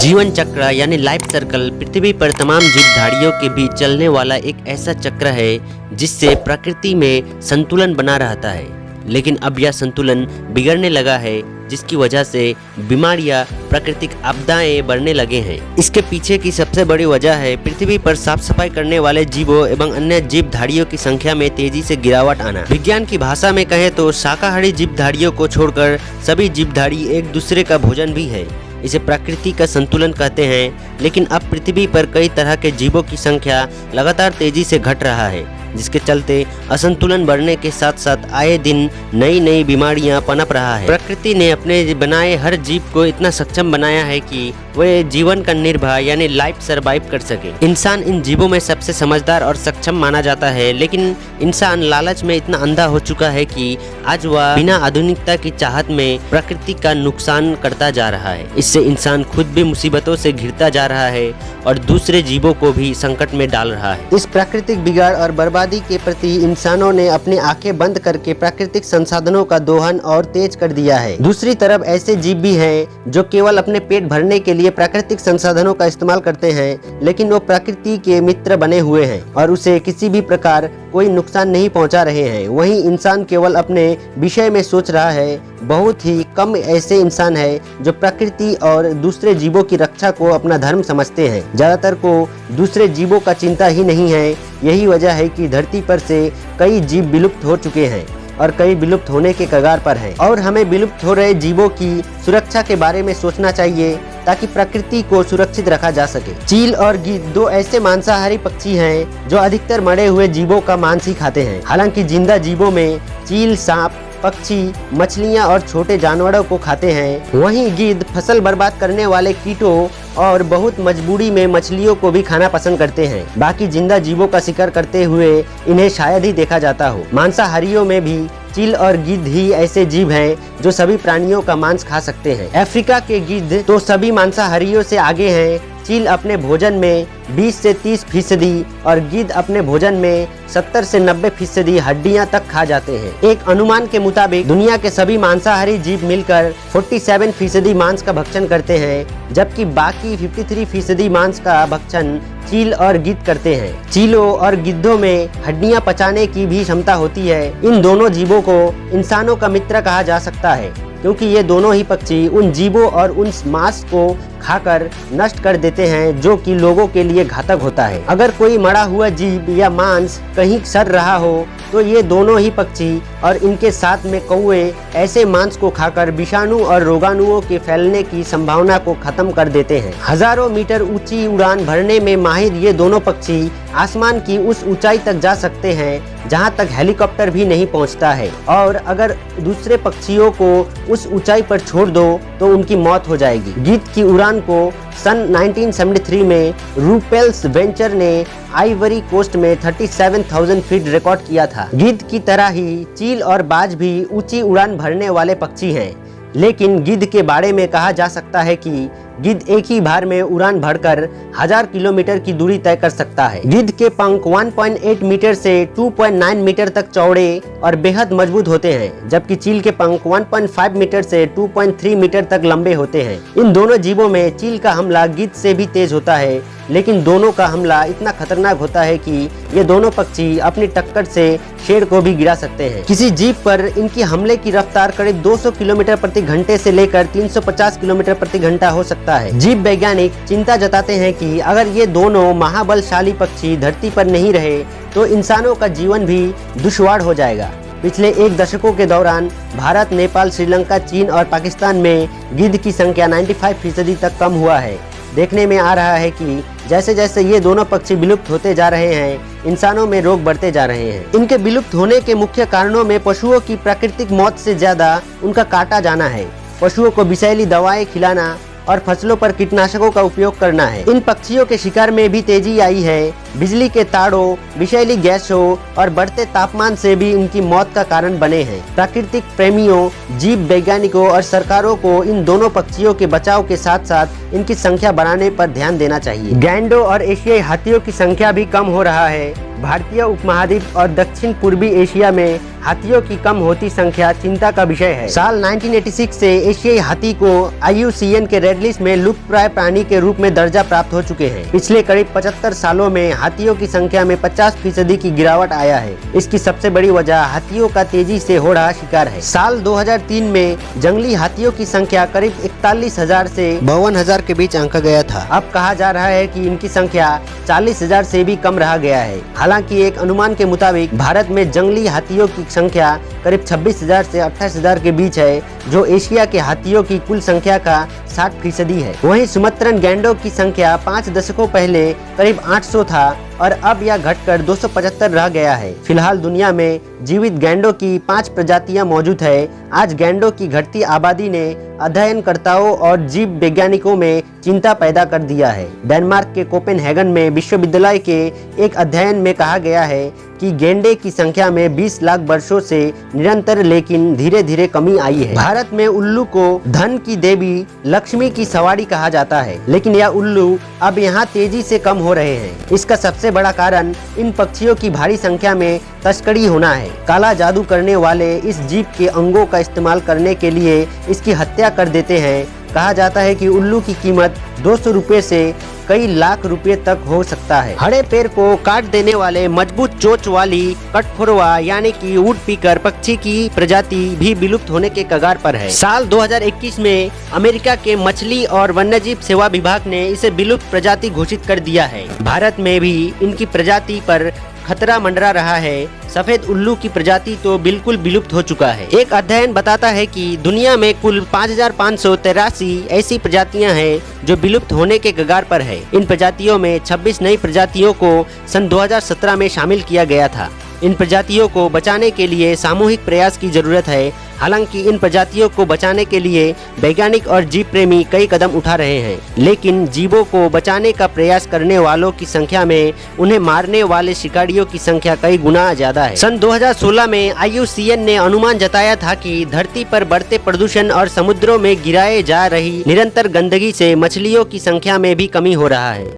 जीवन चक्र यानी लाइफ सर्कल पृथ्वी पर तमाम जीवधारियों के बीच चलने वाला एक ऐसा चक्र है जिससे प्रकृति में संतुलन बना रहता है। लेकिन अब यह संतुलन बिगड़ने लगा है, जिसकी वजह से बीमारियां, प्राकृतिक आपदाएं बढ़ने लगे हैं। इसके पीछे की सबसे बड़ी वजह है पृथ्वी पर साफ सफाई करने वाले जीवों एवं अन्य जीवधारियों की संख्या में तेजी से गिरावट आना। विज्ञान की भाषा में कहें तो शाकाहारी जीवधारियों को छोड़कर सभी जीवधारी एक दूसरे का भोजन भी है। इसे प्रकृति का संतुलन कहते हैं। लेकिन अब पृथ्वी पर कई तरह के जीवों की संख्या लगातार तेजी से घट रहा है, जिसके चलते असंतुलन बढ़ने के साथ साथ आए दिन नई नई बीमारियां पनप रहा है। प्रकृति ने अपने बनाए हर जीव को इतना सक्षम बनाया है कि वे जीवन का निर्वाह यानी लाइफ सरवाइव कर सके। इंसान इन जीवों में सबसे समझदार और सक्षम माना जाता है, लेकिन इंसान लालच में इतना अंधा हो चुका है कि आज वह बिना आधुनिकता की चाहत में प्रकृति का नुकसान करता जा रहा है। इससे इंसान खुद भी मुसीबतों से घिरता जा रहा है और दूसरे जीवों को भी संकट में डाल रहा है। इस प्राकृतिक बिगाड़ और बर्बादी के प्रति इंसानों ने अपनी आंखें बंद करके प्राकृतिक संसाधनों का दोहन और तेज कर दिया है। दूसरी तरफ ऐसे जीव भी हैं जो केवल अपने पेट भरने के लिए प्राकृतिक संसाधनों का इस्तेमाल करते हैं, लेकिन वो प्रकृति के मित्र बने हुए हैं और उसे किसी भी प्रकार कोई नुकसान नहीं पहुंचा रहे हैं। वहीं इंसान केवल अपने विषय में सोच रहा है। बहुत ही कम ऐसे इंसान हैं जो प्रकृति और दूसरे जीवों की रक्षा को अपना धर्म समझते हैं। ज्यादातर को दूसरे जीवों का चिंता ही नहीं है। यही वजह है कि धरती पर से कई जीव विलुप्त हो चुके हैं और कई विलुप्त होने के कगार पर हैं। और हमें विलुप्त हो रहे जीवों की सुरक्षा के बारे में सोचना चाहिए ताकि प्रकृति को सुरक्षित रखा जा सके। चील और गिद्ध दो ऐसे मांसाहारी पक्षी हैं जो अधिकतर मरे हुए जीवों का मांस ही खाते हैं। हालांकि जिंदा जीवों में चील, सांप, पक्षी, मछलियां और छोटे जानवरों को खाते हैं। वहीं गिद्ध फसल बर्बाद करने वाले कीटों और बहुत मजबूरी में मछलियों को भी खाना पसंद करते हैं। बाकी जिंदा जीवों का शिकार करते हुए इन्हें शायद ही देखा जाता हो। मांसाहारियों में भी चील और गिद्ध ही ऐसे जीव हैं जो सभी प्राणियों का मांस खा सकते हैं। अफ्रीका के गिद्ध तो सभी मांसाहारियों से आगे हैं। चील अपने भोजन में 20 से 30% और गिद्ध अपने भोजन में 70 से 90% हड्डियां तक खा जाते हैं। एक अनुमान के मुताबिक दुनिया के सभी मांसाहारी जीव मिलकर 47% मांस का भक्षण करते हैं, जबकि बाकी 53% मांस का भक्षण चील और गिद्ध करते हैं। चीलों और गिद्धों में हड्डियां पचाने की भी क्षमता होती है। इन दोनों जीवों को इंसानों का मित्र कहा जा सकता है, क्योंकि ये दोनों ही पक्षी उन जीवों और उन मांस को खाकर नष्ट कर देते हैं जो कि लोगों के लिए घातक होता है। अगर कोई मरा हुआ जीव या मांस कहीं सड़ रहा हो तो ये दोनों ही पक्षी और इनके साथ में कौवे ऐसे मांस को खाकर विषाणु और रोगाणुओं के फैलने की संभावना को खत्म कर देते हैं। हजारों मीटर ऊंची उड़ान भरने में माहिर ये दोनों पक्षी आसमान की उस ऊंचाई तक जा सकते हैं जहां तक हेलीकॉप्टर भी नहीं पहुंचता है। और अगर दूसरे पक्षियों को उस ऊंचाई पर छोड़ दो तो उनकी मौत हो जाएगी। गिद्ध की उड़ान को सन 1973 में रूपेल्स वेंचर ने आइवरी कोस्ट में 37,000 फीट रिकॉर्ड किया था। गिद्ध की तरह ही चील और बाज भी ऊंची उड़ान भरने वाले पक्षी हैं, लेकिन गिद्ध के बारे में कहा जा सकता है कि गिद्ध एक ही बार में उड़ान भरकर 1000 किलोमीटर की दूरी तय कर सकता है। गिद्ध के पंख 1.8 मीटर से 2.9 मीटर तक चौड़े और बेहद मजबूत होते हैं, जबकि चील के पंख 1.5 मीटर से 2.3 मीटर तक लंबे होते हैं। इन दोनों जीवों में चील का हमला गिद्ध से भी तेज होता है, लेकिन दोनों का हमला इतना खतरनाक होता है कि ये दोनों पक्षी अपनी टक्कर से शेर को भी गिरा सकते हैं। किसी जीव पर इनकी हमले की रफ्तार करीब 200 किलोमीटर प्रति घंटे से लेकर 350 किलोमीटर प्रति घंटा हो सकता है। जीव वैज्ञानिक चिंता जताते हैं कि अगर ये दोनों महाबलशाली पक्षी धरती पर नहीं रहे तो इंसानों का जीवन भी दुश्वार हो जाएगा। पिछले एक दशकों के दौरान भारत, नेपाल, श्रीलंका, चीन और पाकिस्तान में गिद्ध की संख्या 95% तक कम हुआ है। देखने में आ रहा है कि जैसे जैसे ये दोनों पक्षी विलुप्त होते जा रहे हैं, इंसानों में रोग बढ़ते जा रहे हैं। इनके विलुप्त होने के मुख्य कारणों में पशुओं की प्राकृतिक मौत से ज्यादा उनका काटा जाना है, पशुओं को विषैली दवाएं खिलाना और फसलों पर कीटनाशकों का उपयोग करना है। इन पक्षियों के शिकार में भी तेजी आई है। बिजली के तारों, विषैली गैसों और बढ़ते तापमान से भी उनकी मौत का कारण बने हैं। प्राकृतिक प्रेमियों, जीव वैज्ञानिकों और सरकारों को इन दोनों पक्षियों के बचाव के साथ साथ इनकी संख्या बढ़ाने पर ध्यान देना चाहिए। गैंडों और एशियाई हाथियों की संख्या भी कम हो रहा है। भारतीय उपमहाद्वीप और दक्षिण पूर्वी एशिया में हाथियों की कम होती संख्या चिंता का विषय है। साल 1986 से एशियाई हाथी को IUCN के रेड लिस्ट में लुप्तप्राय प्राणी के रूप में दर्जा प्राप्त हो चुके हैं। पिछले करीब 75 सालों में हाथियों की संख्या में 50% की गिरावट आया है। इसकी सबसे बड़ी वजह हाथियों का तेजी से हो रहा शिकार है। साल 2003 में जंगली हाथियों की संख्या करीब 41,000 से 52,000 के बीच आंका गया था। अब कहा जा रहा है कि इनकी संख्या 40,000 से भी कम रह गया है। हालांकि एक अनुमान के मुताबिक भारत में जंगली हाथियों की संख्या करीब 26,000 से 28,000 के बीच है, जो एशिया के हाथियों की कुल संख्या का 60% है। वहीं सुमत्रन गैंडों की संख्या 5 दशकों पहले करीब 800 था और अब यह घटकर 275 रह गया है। फिलहाल दुनिया में जीवित गैंडों की 5 प्रजातियां मौजूद है। आज गैंडों की घटती आबादी ने अध्ययनकर्ताओं और जीव वैज्ञानिकों में चिंता पैदा कर दिया है। डेनमार्क के कोपेनहेगन में विश्वविद्यालय के एक अध्ययन में कहा गया है कि गैंडे की संख्या में 20 लाख वर्षों से निरंतर लेकिन धीरे धीरे कमी आई है। भारत में उल्लू को धन की देवी लक्ष्मी की सवारी कहा जाता है, लेकिन यह उल्लू अब यहाँ तेजी से कम हो रहे हैं। इसका सबसे बड़ा कारण इन पक्षियों की भारी संख्या में तस्करी होना है। काला जादू करने वाले इस जीव के अंगों का इस्तेमाल करने के लिए इसकी हत्या कर देते हैं। कहा जाता है कि उल्लू की कीमत 200 रुपए से कई लाख रुपए तक हो सकता है। हरे पेड़ को काट देने वाले मजबूत चोंच वाली कठफोरवा यानी कि वुड पीकर पक्षी की प्रजाति भी विलुप्त होने के कगार पर है। साल 2021 में अमेरिका के मछली और वन्यजीव सेवा विभाग ने इसे विलुप्त प्रजाति घोषित कर दिया है। भारत में भी इनकी प्रजाति पर खतरा मंडरा रहा है। सफेद उल्लू की प्रजाति तो बिल्कुल विलुप्त हो चुका है। एक अध्ययन बताता है कि दुनिया में कुल 5,583 ऐसी प्रजातियां हैं जो विलुप्त होने के कगार पर है। इन प्रजातियों में 26 नई प्रजातियों को सन 2017 में शामिल किया गया था। इन प्रजातियों को बचाने के लिए सामूहिक प्रयास की जरूरत है। हालांकि इन प्रजातियों को बचाने के लिए वैज्ञानिक और जीव प्रेमी कई कदम उठा रहे हैं, लेकिन जीवों को बचाने का प्रयास करने वालों की संख्या में उन्हें मारने वाले शिकारियों की संख्या कई गुना ज्यादा है। सन 2016 में IUCN ने अनुमान जताया था कि धरती पर बढ़ते प्रदूषण और समुद्रों में गिराए जा रही निरंतर गंदगी से मछलियों की संख्या में भी कमी हो रहा है।